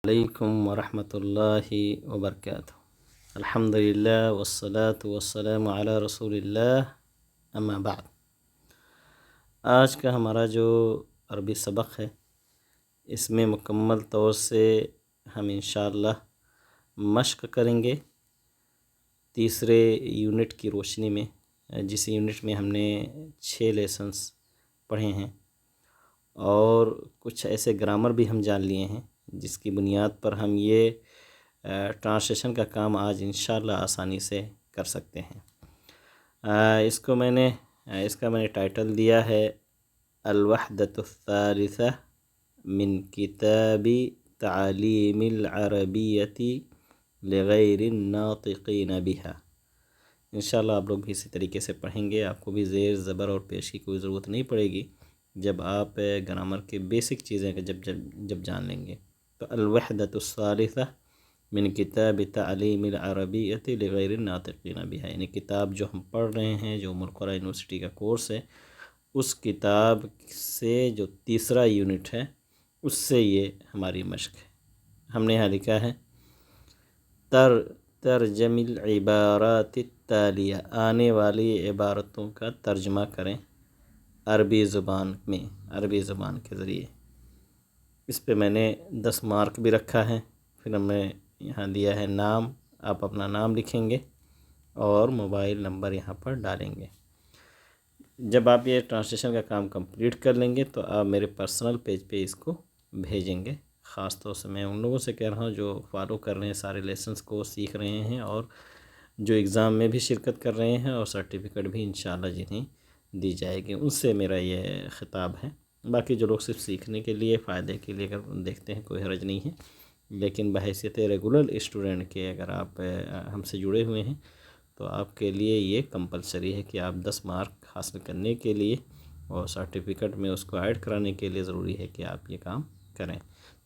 علیکم ورحمۃ اللہ وبرکاتہ۔ الحمدللہ والصلاة والسلام علی رسول اللہ، اما بعد۔ آج کا ہمارا جو عربی سبق ہے، اس میں مکمل طور سے ہم انشاءاللہ مشق کریں گے تیسرے یونٹ کی روشنی میں، جس یونٹ میں ہم نے 6 لیسنس پڑھے ہیں اور کچھ ایسے گرامر بھی ہم جان لیے ہیں جس کی بنیاد پر ہم یہ ٹرانسلیشن کا کام آج انشاءاللہ آسانی سے کر سکتے ہیں۔ اس کا میں نے ٹائٹل دیا ہے الوحدۃ الثالثہ من کتاب تعلیم العربیۃ لغیر الناطقین بہا۔ انشاءاللہ آپ لوگ بھی اسی طریقے سے پڑھیں گے، آپ کو بھی زیر زبر اور پیش کی کوئی ضرورت نہیں پڑے گی جب آپ گرامر کے بیسک چیزیں جب جان لیں گے۔ تو الوحدۃ الثالثہ من کتاب تعلیم العربیۃ لغیر الناطقین بہا، یعنی کتاب جو ہم پڑھ رہے ہیں، جو القریٰ یونیورسٹی کا کورس ہے، اس کتاب سے جو تیسرا یونٹ ہے اس سے یہ ہماری مشق ہے۔ ہم نے یہاں لکھا ہے ترجم العبارات التالیہ، آنے والی عبارتوں کا ترجمہ کریں عربی زبان میں، عربی زبان کے ذریعے۔ اس پہ میں نے 10 مارک بھی رکھا ہے۔ پھر ہم نے یہاں دیا ہے نام، آپ اپنا نام لکھیں گے اور موبائل نمبر یہاں پر ڈالیں گے۔ جب آپ یہ ٹرانسلیشن کا کام کمپلیٹ کر لیں گے تو آپ میرے پرسنل پیج پہ اس کو بھیجیں گے۔ خاص طور سے میں ان لوگوں سے کہہ رہا ہوں جو فالو کر رہے ہیں، سارے لیسنس کو سیکھ رہے ہیں اور جو ایگزام میں بھی شرکت کر رہے ہیں اور سرٹیفکیٹ بھی انشاءاللہ جنہیں دی جائے گی، ان سے میرا یہ خطاب ہے۔ باقی جو لوگ صرف سیکھنے کے لیے، فائدے کے لیے اگر دیکھتے ہیں، کوئی حرج نہیں ہے، لیکن بحیثیت ریگولر اسٹوڈنٹ کے اگر آپ ہم سے جڑے ہوئے ہیں تو آپ کے لیے یہ کمپلسری ہے کہ آپ 10 مارک حاصل کرنے کے لیے اور سرٹیفکیٹ میں اس کو ایڈ کرانے کے لیے ضروری ہے کہ آپ یہ کام کریں۔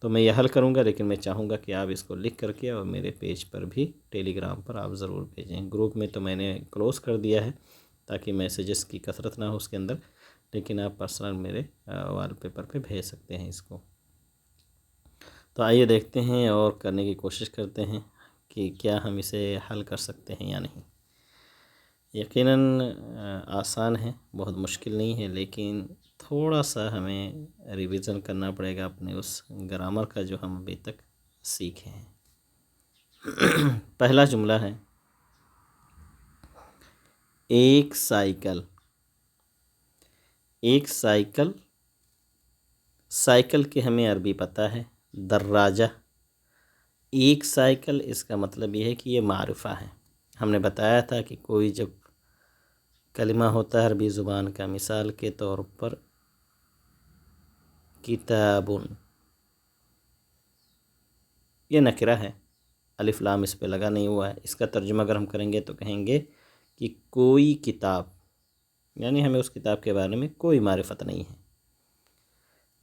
تو میں یہ حل کروں گا، لیکن میں چاہوں گا کہ آپ اس کو لکھ کر کے اور میرے پیج پر بھی، ٹیلی گرام پر آپ ضرور بھیجیں۔ گروپ میں تو میں نے کلوز کر دیا ہے تاکہ میسیجز کی کثرت نہ ہو اس کے اندر، لیکن آپ پرسنل میرے وال پیپر پہ بھیج سکتے ہیں اس کو۔ تو آئیے دیکھتے ہیں اور کرنے کی کوشش کرتے ہیں کہ کیا ہم اسے حل کر سکتے ہیں یا نہیں۔ یقیناً آسان ہے، بہت مشکل نہیں ہے، لیکن تھوڑا سا ہمیں ریویژن کرنا پڑے گا اپنے اس گرامر کا جو ہم ابھی تک سیکھے ہیں۔ پہلا جملہ ہے ایک سائیکل۔ ایک سائیکل، سائیکل کی ہمیں عربی پتہ ہے دراجہ۔ ایک سائیکل، اس کا مطلب یہ ہے کہ یہ معرفہ ہے۔ ہم نے بتایا تھا کہ کوئی جب کلمہ ہوتا ہے عربی زبان کا، مثال کے طور پر کتابن، یہ نکرہ ہے، الف لام اس پہ لگا نہیں ہوا ہے۔ اس کا ترجمہ اگر ہم کریں گے تو کہیں گے کہ کوئی کتاب، یعنی ہمیں اس کتاب کے بارے میں کوئی معرفت نہیں ہے۔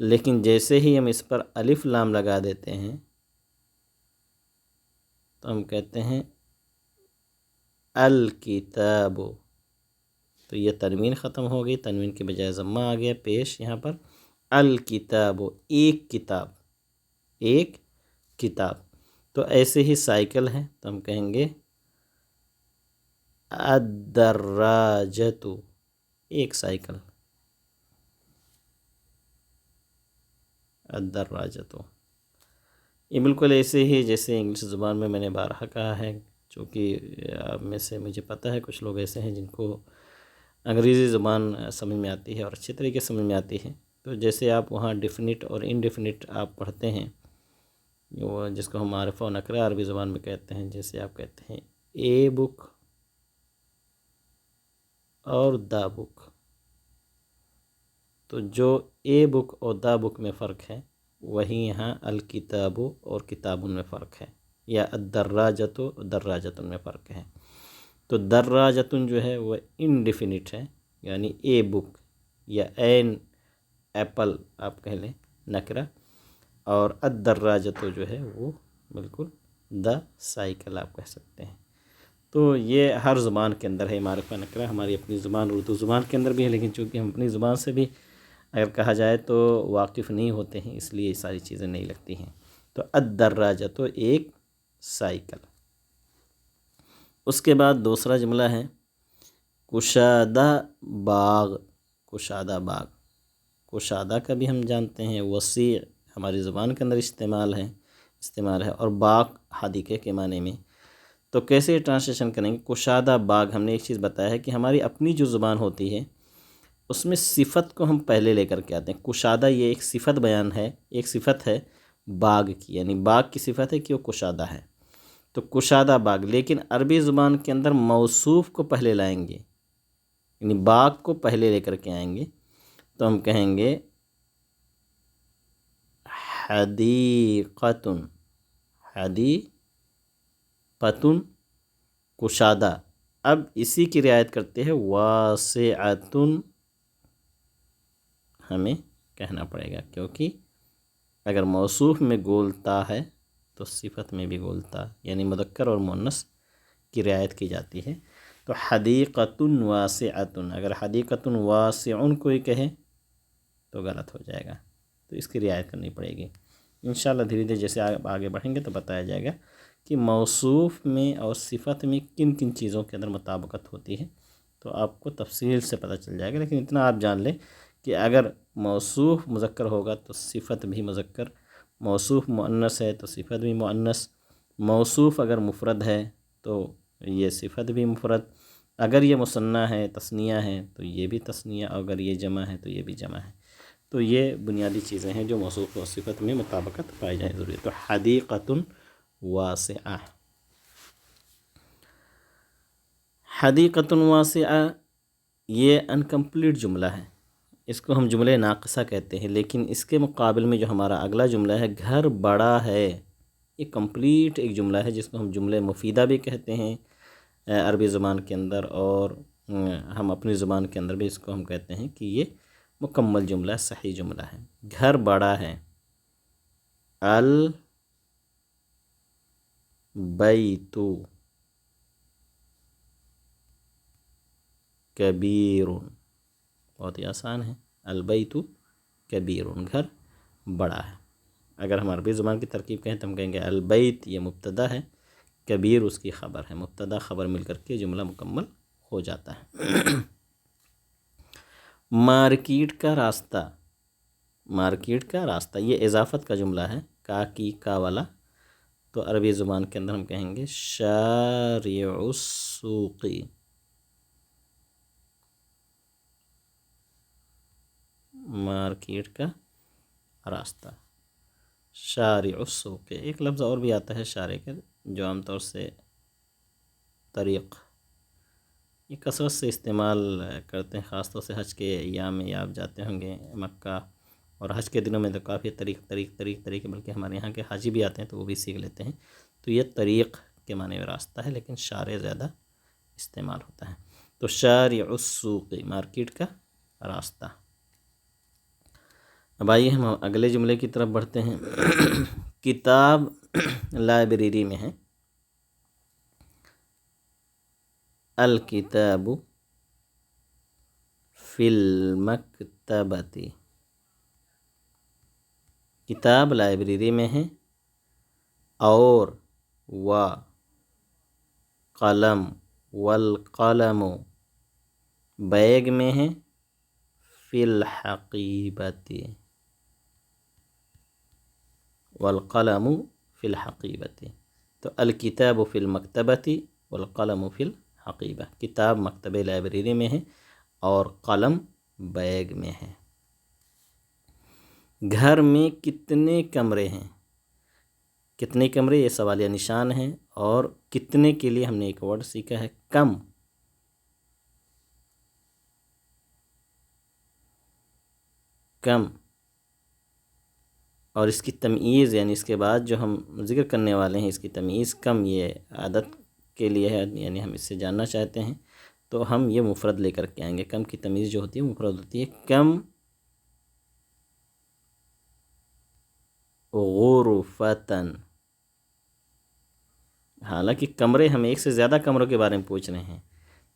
لیکن جیسے ہی ہم اس پر الف لام لگا دیتے ہیں تو ہم کہتے ہیں الکتاب، تو یہ تنوین ختم ہو گئی، تنوین کے بجائے ضمہ آ گیا پیش یہاں پر۔ الکتاب، ایک کتاب، ایک کتاب۔ تو ایسے ہی سائیکل ہے تو ہم کہیں گے الدراجۃ، ایک سائیکل، الدراجۃ۔ یہ بالکل ایسے ہی جیسے انگلش زبان میں نے بارہا کہا ہے، چونکہ آپ میں سے مجھے پتہ ہے کچھ لوگ ایسے ہیں جن کو انگریزی زبان سمجھ میں آتی ہے اور اچھی طریقے سے سمجھ میں آتی ہے۔ تو جیسے آپ وہاں ڈیفینٹ اور انڈیفینٹ آپ پڑھتے ہیں، وہ جس کو ہم معرفہ و نکرہ عربی زبان میں کہتے ہیں، جیسے آپ کہتے ہیں اے بک اور دا بک، تو جو اے بک اور دا بک میں فرق ہے وہی یہاں الکتاب اور کتابن میں فرق ہے، یا الدراجۃ و دراجۃ میں فرق ہے۔ تو دراجۃ جو ہے وہ انڈیفینٹ ہے، یعنی اے بک یا این ایپل آپ کہہ لیں نکرہ، اور الدراجۃ جو ہے وہ بالکل دا سائیکل آپ کہہ سکتے ہیں۔ تو یہ ہر زبان کے اندر ہے معرفہ نکرہ، ہماری اپنی زبان اردو زبان کے اندر بھی ہے، لیکن چونکہ ہم اپنی زبان سے بھی اگر کہا جائے تو واقف نہیں ہوتے ہیں، اس لیے یہ ساری چیزیں نہیں لگتی ہیں۔ تو الدراجہ تو ایک سائیکل۔ اس کے بعد دوسرا جملہ ہے کشادہ باغ۔ کشادہ باغ، کشادہ کا بھی ہم جانتے ہیں وسیع ہماری زبان کے اندر استعمال ہے اور باغ حدیقے کے معنی میں۔ تو کیسے ٹرانسلیشن کریں گے؟ کشادہ باغ، ہم نے ایک چیز بتایا ہے کہ ہماری اپنی جو زبان ہوتی ہے اس میں صفت کو ہم پہلے لے کر کے آتے ہیں۔ کشادہ یہ ایک صفت بیان ہے، ایک صفت ہے باغ کی، یعنی باغ کی صفت ہے کہ وہ کشادہ ہے، تو کشادہ باغ۔ لیکن عربی زبان کے اندر موصوف کو پہلے لائیں گے، یعنی باغ کو پہلے لے کر کے آئیں گے، تو ہم کہیں گے حدیقۃ، حدیقۃ کشادہ۔ اب اسی کی رعایت کرتے ہیں واسعۃ، ہمیں کہنا پڑے گا، کیونکہ اگر موصوف میں گولتا ہے تو صفت میں بھی گولتا، یعنی مذکر اور مؤنث کی رعایت کی جاتی ہے۔ تو حدیقۃ واسعۃ، اگر حدیقۃ واسع کوئی کہے تو غلط ہو جائے گا، تو اس کی رعایت کرنی پڑے گی۔ انشاءاللہ دھیرے دھیرے جیسے آپ آگے بڑھیں گے تو بتایا جائے گا کہ موصوف میں اور صفت میں کن کن چیزوں کے اندر مطابقت ہوتی ہے، تو آپ کو تفصیل سے پتہ چل جائے گا۔ لیکن اتنا آپ جان لیں کہ اگر موصوف مذکر ہوگا تو صفت بھی مذکر، موصوف مؤنث ہے تو صفت بھی مؤنث، موصوف اگر مفرد ہے تو یہ صفت بھی مفرد، اگر یہ مثنیٰ ہے تثنیہ ہے تو یہ بھی تثنیہ، اگر یہ جمع ہے تو یہ بھی جمع ہے۔ تو یہ بنیادی چیزیں ہیں جو موصوف و صفت میں مطابقت پائی جائے ضروری ہے۔ تو حدیقۃ واسعہ، حدیقۃ واسعہ یہ انکمپلیٹ جملہ ہے، اس کو ہم جملے ناقصہ کہتے ہیں، لیکن اس کے مقابل میں جو ہمارا اگلا جملہ ہے گھر بڑا ہے، یہ کمپلیٹ ایک جملہ ہے جس کو ہم جملے مفیدہ بھی کہتے ہیں عربی زبان کے اندر، اور ہم اپنی زبان کے اندر بھی اس کو ہم کہتے ہیں کہ یہ مکمل جملہ، صحیح جملہ ہے۔ گھر بڑا ہے، البیت کبیر، بہت ہی آسان ہے، البیت کبیر، گھر بڑا ہے۔ اگر ہم عربی زبان کی ترکیب کہیں تو ہم کہیں گے البیت یہ مبتدا ہے، کبیر اس کی خبر ہے، مبتدا خبر مل کر کے جملہ مکمل ہو جاتا ہے۔ مارکیٹ کا راستہ، مارکیٹ کا راستہ یہ اضافت کا جملہ ہے، کا کی کا والا، تو عربی زبان کے اندر ہم کہیں گے شارع السوق، مارکیٹ کا راستہ، شارع السوق۔ ایک لفظ اور بھی آتا ہے شارع کا، جو عام طور سے طریق، یہ کثرت سے استعمال کرتے ہیں، خاص طور سے حج کے ایام میں آپ جاتے ہوں گے مکہ، اور حج کے دنوں میں تو کافی طریق، بلکہ ہمارے یہاں کے حاجی بھی آتے ہیں تو وہ بھی سیکھ لیتے ہیں، تو یہ طریق کے معنی میں راستہ ہے، لیکن شارع زیادہ استعمال ہوتا ہے۔ تو شارع السوق مارکیٹ کا راستہ۔ اب آئیے ہم اگلے جملے کی طرف بڑھتے ہیں۔ کتاب لائبریری میں ہے، الکتاب فی المکتبۃ، کتاب لائبریری میں ہے، اور قلم والقلم بیگ میں ہے، فی الحقیبۃ، والقلم فی الحقیبۃ۔ تو الکتاب فی المکتبۃ والقلم فی الحقیبہ، کتاب مکتبہ لائبریری میں ہے اور قلم بیگ میں ہے۔ گھر میں کتنے کمرے ہیں؟ کتنے کمرے یہ سوالیہ نشان ہے، اور کتنے کے لیے ہم نے ایک ورڈ سیکھا ہے کم، کم، اور اس کی تمییز یعنی اس کے بعد جو ہم ذکر کرنے والے ہیں اس کی تمییز کم، یہ عادت کے لیے ہے، یعنی ہم اس سے جاننا چاہتے ہیں تو ہم یہ مفرد لے کر کے آئیں گے۔ کم کی تمییز جو ہوتی ہے مفرد ہوتی ہے، کم غرفتن، حالانکہ کمرے ہم ایک سے زیادہ کمروں کے بارے میں پوچھ رہے ہیں،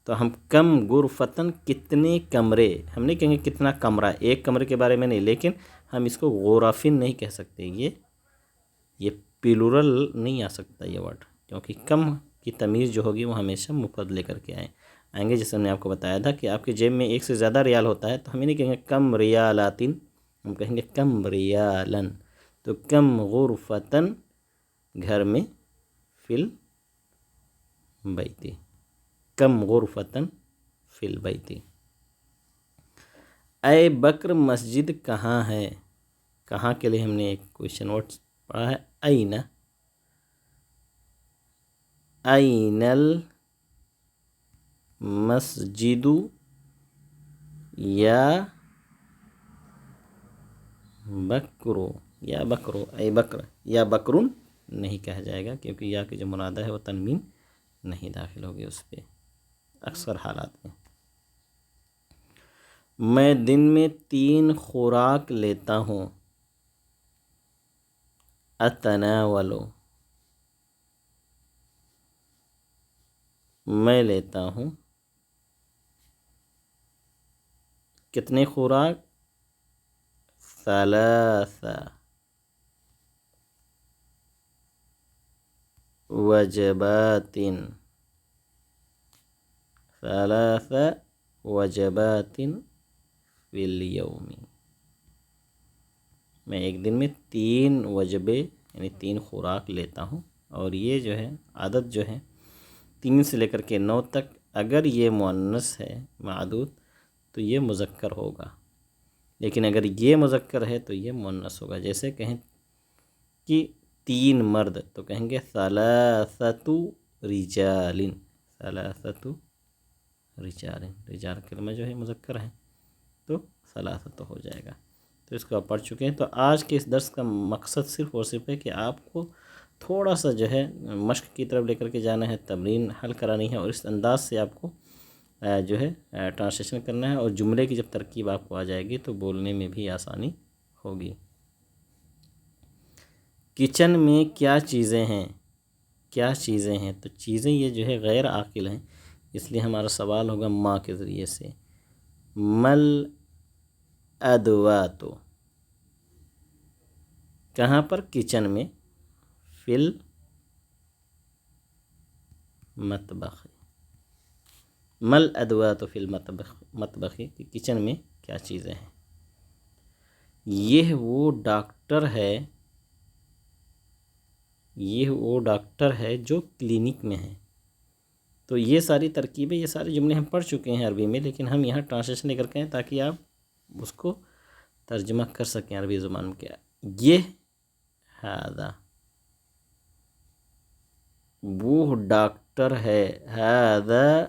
تو ہم کم غرفتن کتنے کمرے، ہم نہیں کہیں گے کتنا کمرہ، ایک کمرے کے بارے میں نہیں، لیکن ہم اس کو غرفن نہیں کہہ سکتے، یہ پلورل نہیں آ سکتا یہ ورڈ، کیونکہ کم کی تمیز جو ہوگی وہ ہمیشہ مفرد لے کر کے آئیں گے. جیسے میں نے آپ کو بتایا تھا کہ آپ کے جیب میں ایک سے زیادہ ریال ہوتا ہے تو ہم یہ نہیں کہیں گے کم ریالاتن، ہم کہیں گے کم ریالن. تو کم غرفتن گھر میں، فی البیت، کم غرفتن فی البیت. اے بکر مسجد کہاں ہے؟ کہاں کے لیے ہم نے ایک کویشچن ورڈ پڑھا ہے این. این المسجد یا بکرو، یا بکرو، اے بکر، یا بکرن نہیں کہا جائے گا کیونکہ یا کی جو منادہ ہے وہ تنوین نہیں داخل ہوگی اس پہ اکثر حالات میں. میں دن میں 3 خوراک لیتا ہوں. اتناولو، میں لیتا ہوں کتنے خوراک؟ 3 وجبات، 3 وجبات فی اليوم. میں ایک دن میں 3 وجبے یعنی 3 خوراک لیتا ہوں. اور یہ جو ہے عدد جو ہے 3 سے لے کر کے 9 تک، اگر یہ مؤنث ہے معدود تو یہ مذکر ہوگا، لیکن اگر یہ مذکر ہے تو یہ مؤنث ہوگا. جیسے کہیں کہ 3 مرد تو کہیں گے ثلاثۃ رجال، ثلاثۃ رجال. رجال کلمہ جو ہے مذکر ہے تو ثلاثۃ ہو جائے گا. تو اس کو آپ پڑھ چکے ہیں. تو آج کے اس درس کا مقصد صرف اور صرف ہے کہ آپ کو تھوڑا سا جو ہے مشق کی طرف لے کر کے جانا ہے، تمرین حل کرانی ہے، اور اس انداز سے آپ کو جو ہے ٹرانسلیشن کرنا ہے. اور جملے کی جب ترکیب آپ کو آ جائے گی تو بولنے میں بھی آسانی ہوگی. کچن میں کیا چیزیں ہیں؟ کیا چیزیں ہیں؟ تو چیزیں یہ جو ہے غیر عاقل ہیں، اس لیے ہمارا سوال ہوگا ما کے ذریعے سے. مل ادوات، کہاں پر؟ کچن میں. فل مطبخ، مل ادوات فی المطبخ، مطبخ کی کچن میں کیا چیزیں ہیں؟ یہ وہ ڈاکٹر ہے، یہ وہ ڈاکٹر ہے جو کلینک میں ہے. تو یہ ساری ترکیبیں، یہ سارے جملے ہم پڑھ چکے ہیں عربی میں، لیکن ہم یہاں ٹرانسلیشن لے کر کے ہیں تاکہ آپ اس کو ترجمہ کر سکیں عربی زبان میں. کیا یہ ہاذا وہ ڈاکٹر ہے، ہاذا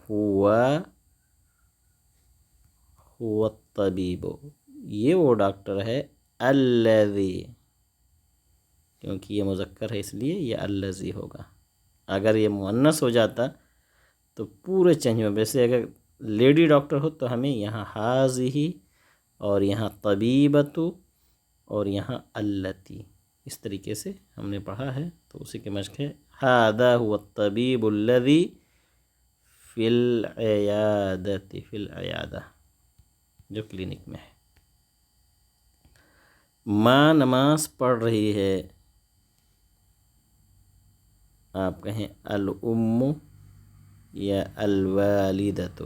ہوا الطبیب، یہ وہ ڈاکٹر ہے. الذی، کیونکہ یہ مذکر ہے اس لیے یہ الذی ہوگا. اگر یہ مؤنث ہو جاتا تو پورے چینج میں، ویسے اگر لیڈی ڈاکٹر ہو تو ہمیں یہاں حاذی اور یہاں طبیبۃ اور یہاں التی، اس طریقے سے ہم نے پڑھا ہے. تو اسی کے مشق ہے ھذا ھو الطبیب الذی فی العیادۃ، فی العیادہ جو کلینک میں ہے. ماں نماز پڑھ رہی ہے. آپ کہیں الام یا الوالدۃ.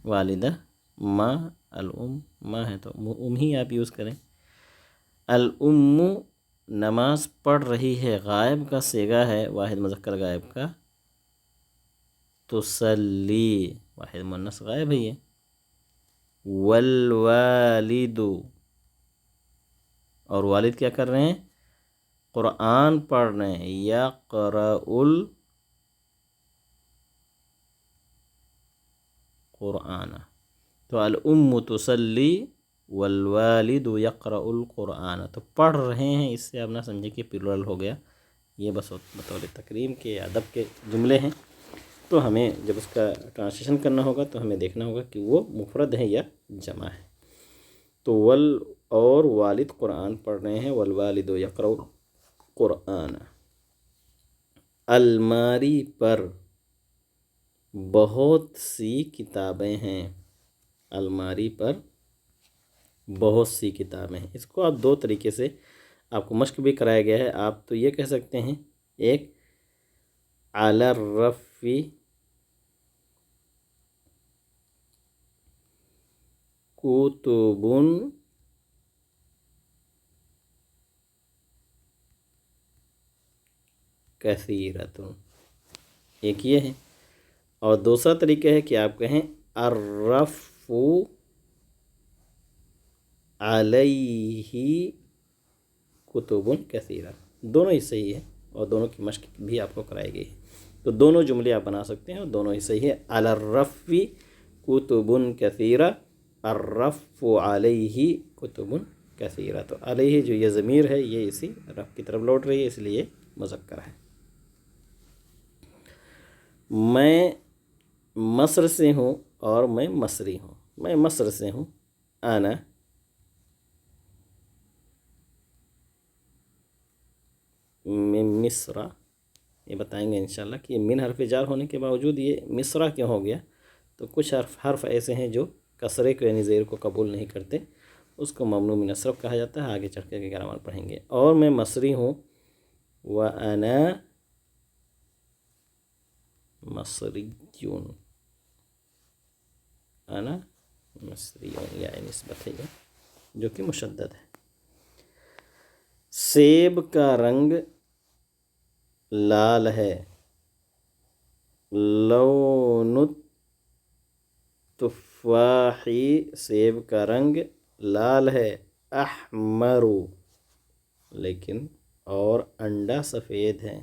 والدہ، ماں، الام ماں ہے تو ام ہی آپ یوز کریں. الام نماز پڑھ رہی ہے، غائب کا صیغہ ہے، واحد مذکر غائب کا. تصلی، واحد مؤنث غائب ہے یہ. والوالد، اور والد کیا کر رہے ہیں؟ قرآن پڑھ رہے ہیں. یقرأ القرآن. تو الام تصلی والوالد یقرأ القرآن. تو پڑھ رہے ہیں، اس سے آپ نہ سمجھے کہ پلورل ہو گیا. یہ بس بطور تکریم کے ادب کے جملے ہیں. تو ہمیں جب اس کا ٹرانسلیشن کرنا ہوگا تو ہمیں دیکھنا ہوگا کہ وہ مفرد ہے یا جمع ہے. تو اور والد قرآن پڑھ رہے ہیں. والوالد یقرأ القرآن. الماری پر بہت سی کتابیں ہیں. الماری پر بہت سی کتابیں ہیں۔ اس کو آپ دو طریقے سے آپ کو مشق بھی کرایا گیا ہے۔ آپ تو یہ کہہ سکتے ہیں، ایک علی الرفی کتب کثیرۃ، ایک یہ ہے، اور دوسرا طریقہ ہے کہ آپ کہیں الرف علیہ کتب کثیرہ، دونوں ہی صحیح ہے اور دونوں کی مشق بھی آپ کو کرائی گئی ہے۔ تو دونوں جملے آپ بنا سکتے ہیں اور دونوں ہی صحیح ہے۔ علی الرف کتب کثیرہ، الرف علیہ کتب کثیرہ۔ تو علیہ جو یہ ضمیر ہے یہ اسی رف کی طرف لوٹ رہی ہے، اس لیے مذکر ہے۔ میں مصر سے ہوں اور میں مصری ہوں۔ میں مصر سے ہوں، انا من مصر، یہ بتائیں گے انشاءاللہ کہ من حرف جار ہونے کے باوجود یہ مصرہ کیوں ہو گیا۔ تو کچھ حرف ایسے ہیں جو کسرے کو یعنی زیر کو قبول نہیں کرتے، اس کو ممنوع من الصرف کہا جاتا ہے، آگے چڑھ کے گرامر پڑھیں گے۔ اور میں مصری ہوں، وَأَنَا مصریون، انا مصریون، یا نسبت ہے یہ جو کہ مشدد ہے۔ سیب کا رنگ لال ہے، لون التفاح، سیب کا رنگ لال ہے، احمر، لیکن اور انڈا سفید ہے۔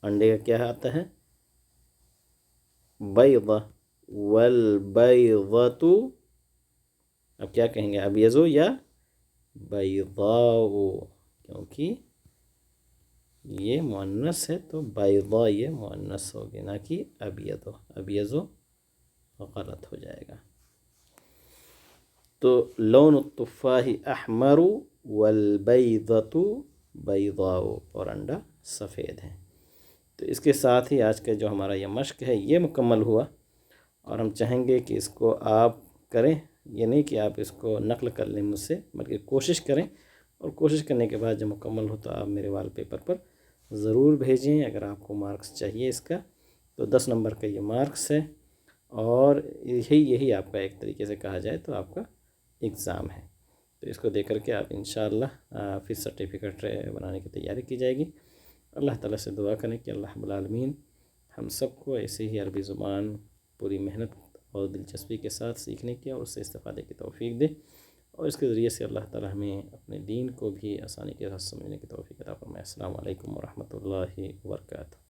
انڈے کا کیا آتا ہے؟ بیضہ، والبیضۃ، اب کیا کہیں گے، ابیض یا بیضاء، کیونکہ یہ مؤنث ہے تو بیضاء یہ مؤنث ہوگی، نہ کہ ابیض، ابیض غلط ہو جائے گا۔ تو لون التفاح احمر والبیضۃ بیضاء، اور انڈا سفید ہے۔ تو اس کے ساتھ ہی آج کا جو ہمارا یہ مشق ہے یہ مکمل ہوا، اور ہم چاہیں گے کہ اس کو آپ کریں، یہ نہیں کہ آپ اس کو نقل کر لیں مجھ سے، بلکہ کوشش کریں، اور کوشش کرنے کے بعد جب مکمل ہو تو آپ میرے وال پیپر پر ضرور بھیجیں۔ اگر آپ کو مارکس چاہیے اس کا تو 10 نمبر کا یہ مارکس ہے، اور یہی آپ کا ایک طریقے سے کہا جائے تو آپ کا ایگزام ہے۔ تو اس کو دے کر کے آپ انشاءاللہ پھر سرٹیفکیٹ بنانے کی تیاری کی جائے گی۔ اللہ تعالیٰ سے دعا کریں کہ اللہ رب العالمین ہم سب کو ایسے ہی عربی زبان پوری محنت اور دلچسپی کے ساتھ سیکھنے کی اور اس سے استفادے کی توفیق دے، اور اس کے ذریعے سے اللہ تعالیٰ ہمیں اپنے دین کو بھی آسانی کے ساتھ سمجھنے کی توفیق عطا فرمائے۔ السلام علیکم ورحمۃ اللہ وبرکاتہ۔